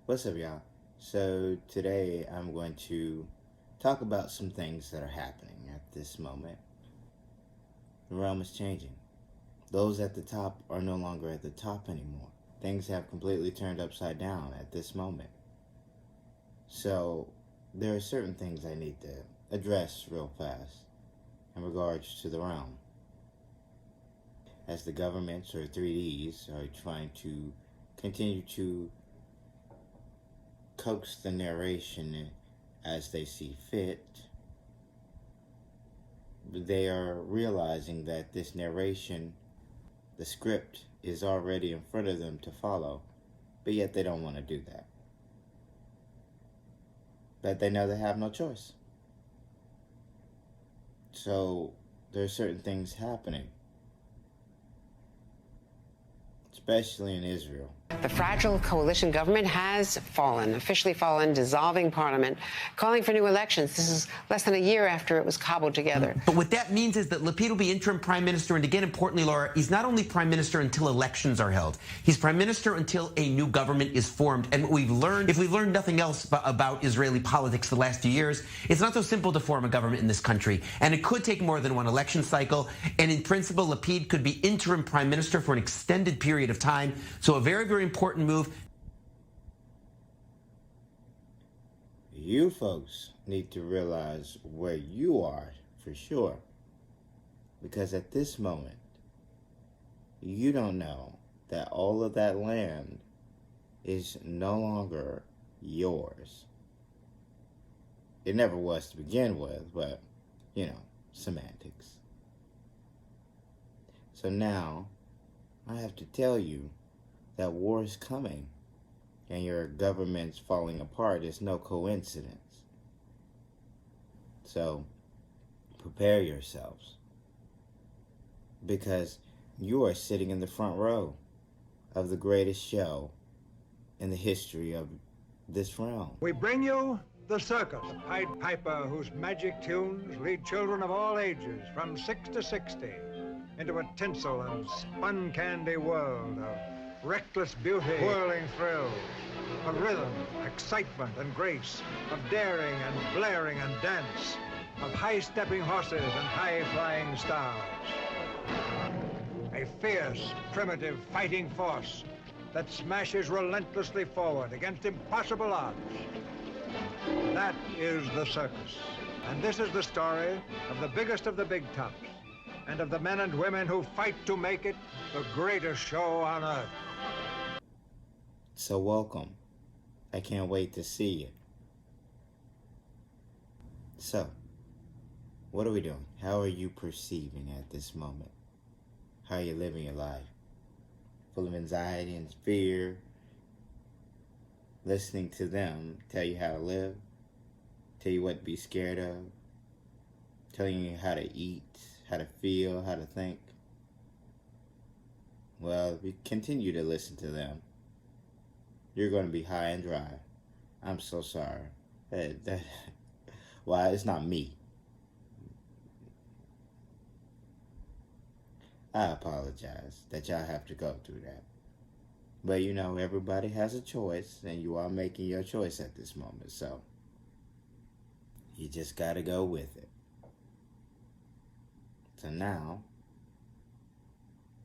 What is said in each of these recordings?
What's up, y'all? So, today I'm going to talk about some things that are happening at this moment. The realm is changing. Those at the top are no longer at the top anymore. Things have completely turned upside down at this moment. So, there are certain things I need to address real fast in regards to the realm. As the governments or 3Ds are trying to continue to coax the narration as they see fit, they are realizing that this narration, the script, is already in front of them to follow, but yet they don't want to do that. But they know they have no choice. So there are certain things happening, especially in Israel. The fragile coalition government has officially fallen, dissolving parliament, calling for new elections. This is less than a year after it was cobbled together. But what that means is that Lapid will be interim prime minister, and again, importantly, Laura, he's not only prime minister until elections are held. He's prime minister until a new government is formed. And what we've learned, if we've learned nothing else about Israeli politics the last few years, it's not so simple to form a government in this country. And it could take more than one election cycle. And in principle, Lapid could be interim prime minister for an extended period of time. So a very, very important move. You folks need to realize where you are for sure. Because at this moment, you don't know that all of that land is no longer yours. It never was to begin with, but, semantics. So now, I have to tell you that war is coming, and your government's falling apart is no coincidence. So, prepare yourselves, because you are sitting in the front row of the greatest show in the history of this realm. We bring you the Circus, the Pied Piper whose magic tunes lead children of all ages from 6 to 60 into a tinsel and spun candy world of reckless beauty, whirling thrills, of rhythm, excitement, and grace, of daring and blaring and dance, of high-stepping horses and high-flying stars. A fierce, primitive fighting force that smashes relentlessly forward against impossible odds. That is the Circus. And this is the story of the biggest of the big tops, and of the men and women who fight to make it the greatest show on earth. So welcome. I can't wait to see you. So, what are we doing? How are you perceiving at this moment? How are you living your life? Full of anxiety and fear? Listening to them tell you how to live? Tell you what to be scared of? Telling you how to eat, how to feel, how to think? Well, if you continue to listen to them, you're going to be high and dry. I'm so sorry. Well, it's not me. I apologize that y'all have to go through that. But everybody has a choice, and you are making your choice at this moment. So, you just got to go with it. So now,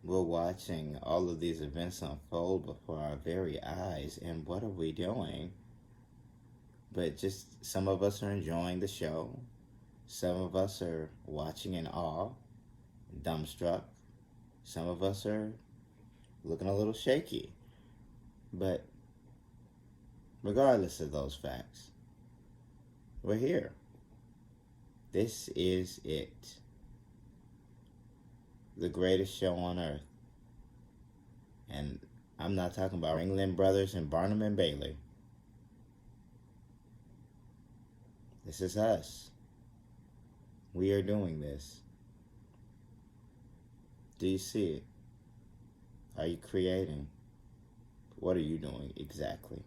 we're watching all of these events unfold before our very eyes, and what are we doing? But just some of us are enjoying the show. Some of us are watching in awe, dumbstruck. Some of us are looking a little shaky. But regardless of those facts, we're here. This is it. The greatest show on earth. And I'm not talking about Ringling Brothers and Barnum and Bailey. This is us. We are doing this. Do you see it? Are you creating? What are you doing exactly?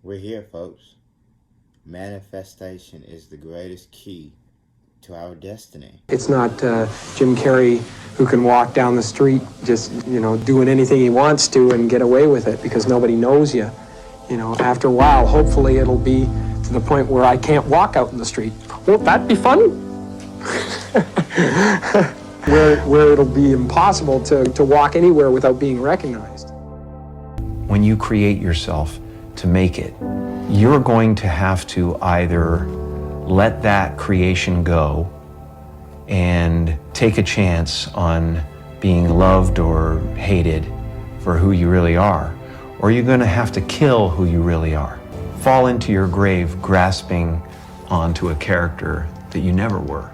We're here, folks. Manifestation is the greatest key to our destiny. It's not Jim Carrey who can walk down the street just, doing anything he wants to and get away with it because nobody knows you. After a while, hopefully it'll be to the point where I can't walk out in the street. Won't that be fun? where it'll be impossible to walk anywhere without being recognized. When you create yourself to make it, you're going to have to either let that creation go and take a chance on being loved or hated for who you really are, or you're going to have to kill who you really are. Fall into your grave grasping onto a character that you never were.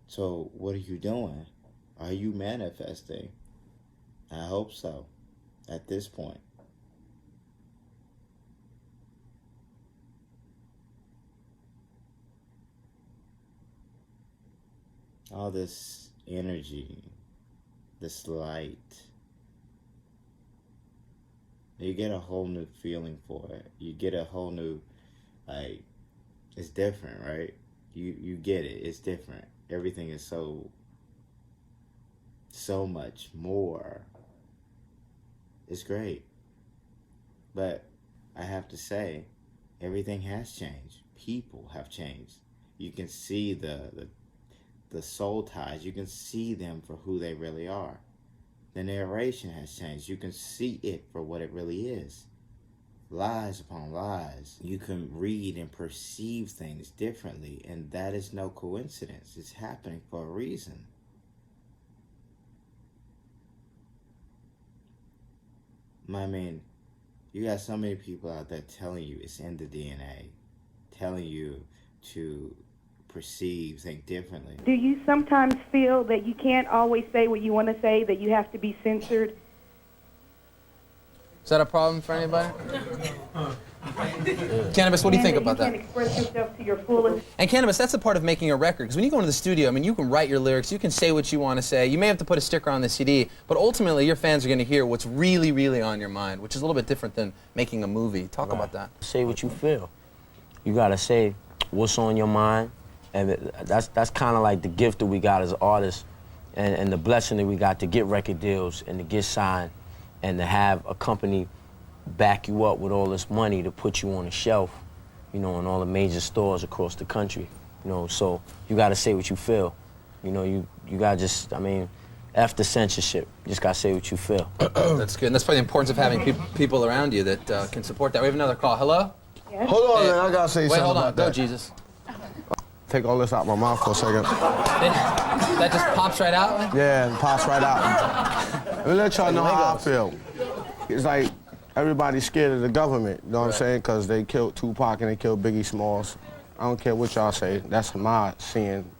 So what are you doing? Are you manifesting? I hope so, at this point. All this energy, this light, you get a whole new feeling for it. You get a whole new, it's different, right? You get it, it's different. Everything is so much more. It's great. But I have to say, everything has changed. People have changed. You can see the soul ties. You can see them for who they really are. The narration has changed. You can see it for what it really is. Lies upon lies. You can read and perceive things differently, and that is no coincidence. It's happening for a reason. I mean, you got so many people out there telling you it's in the DNA, telling you to perceive, think differently. Do you sometimes feel that you can't always say what you want to say, that you have to be censored? Is that a problem for anybody? Cannabis, what do you think about that? You can't express yourself to your fullest. And Cannabis, that's the part of making a record. Because when you go into the studio, I mean, you can write your lyrics, you can say what you want to say. You may have to put a sticker on the CD, but ultimately your fans are going to hear what's really, really on your mind, which is a little bit different than making a movie. Talk about that. Say what you feel. You got to say what's on your mind. And that's kind of like the gift that we got as artists and the blessing that we got to get record deals and to get signed and to have a company back you up with all this money to put you on the shelf, in all the major stores across the country, so you got to say what you feel. You got to just, F the censorship. You just got to say what you feel. That's good. And that's probably the importance of having people around you that can support that. We have another call. Hello? Yes? Hold on, man. I got to say something Wait, hold on. about Go, that. Jesus. Take all this out my mouth for a second. That just pops right out? Yeah, it pops right out. Let me let y'all know how I feel. It's like everybody's scared of the government, you know what I'm saying? Because they killed Tupac and they killed Biggie Smalls. I don't care what y'all say. That's my seeing.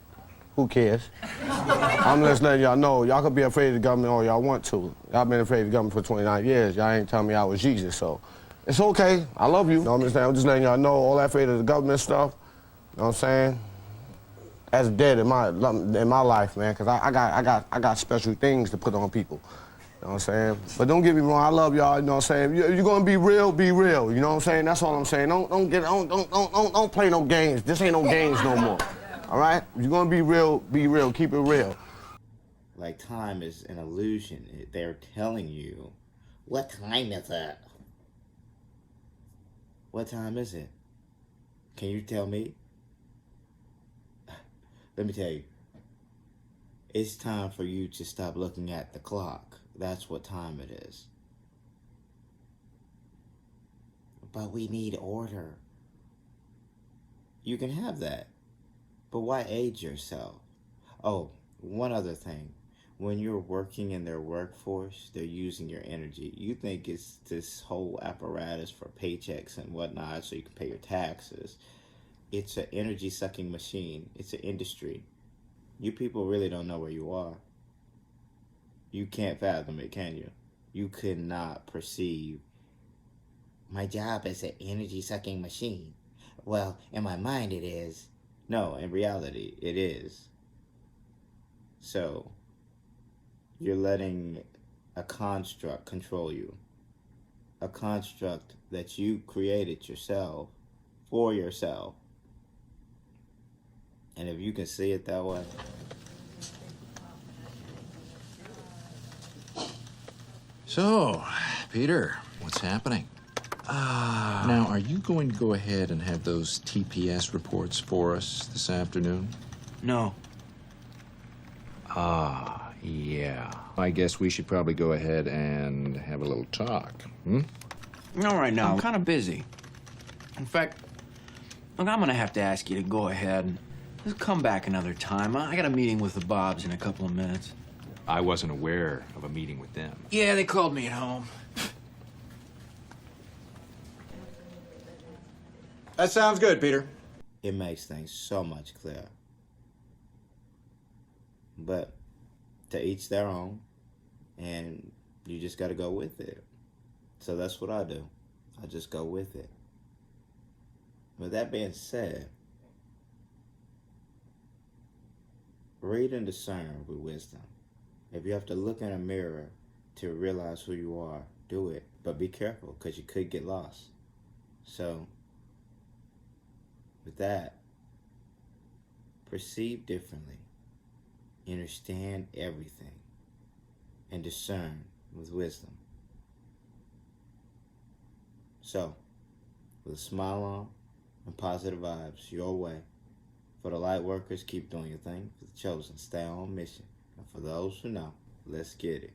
Who cares? I'm just letting y'all know, y'all could be afraid of the government all y'all want to. Y'all been afraid of the government for 29 years. Y'all ain't telling me I was Jesus, so it's okay. I love you. You know what I'm saying? I'm just letting y'all know all that afraid of the government stuff, you know what I'm saying? That's dead in my life, man, because I got special things to put on people. You know what I'm saying? But don't get me wrong, I love y'all, you know what I'm saying? If you're gonna be real, you know what I'm saying? That's all I'm saying. Don't play no games. This ain't no games no more. All right? If you're gonna be real, keep it real. Like time is an illusion. They're telling you, what time is it? What time is it? Can you tell me? Let me tell you. It's time for you to stop looking at the clock. That's what time it is. But we need order. You can have that. But why age yourself? Oh, one other thing. When you're working in their workforce, they're using your energy. You think it's this whole apparatus for paychecks and whatnot so you can pay your taxes. It's an energy-sucking machine. It's an industry. You people really don't know where you are. You can't fathom it, can you? You could not perceive. My job is an energy-sucking machine. Well, in my mind it is. No, in reality, it is. So, you're letting a construct control you. A construct that you created yourself, for yourself. And if you can see it that way, So, Peter, what's happening? Now, are you going to go ahead and have those TPS reports for us this afternoon? No. Yeah. I guess we should probably go ahead and have a little talk, hmm? Not right now. I'm kind of busy. In fact, look, I'm gonna have to ask you to go ahead and just come back another time. I got a meeting with the Bobs in a couple of minutes. I wasn't aware of a meeting with them. Yeah, they called me at home. That sounds good, Peter. it makes things so much clearer. But to each their own, and you just got to go with it. So that's what I do. I just go with it. With that being said, read and discern with wisdom. If you have to look in a mirror to realize who you are, do it. But be careful, because you could get lost. So, with that, perceive differently, understand everything, and discern with wisdom. So, with a smile on and positive vibes your way, for the light workers, keep doing your thing. For the chosen, stay on mission. And for those who know, let's get it.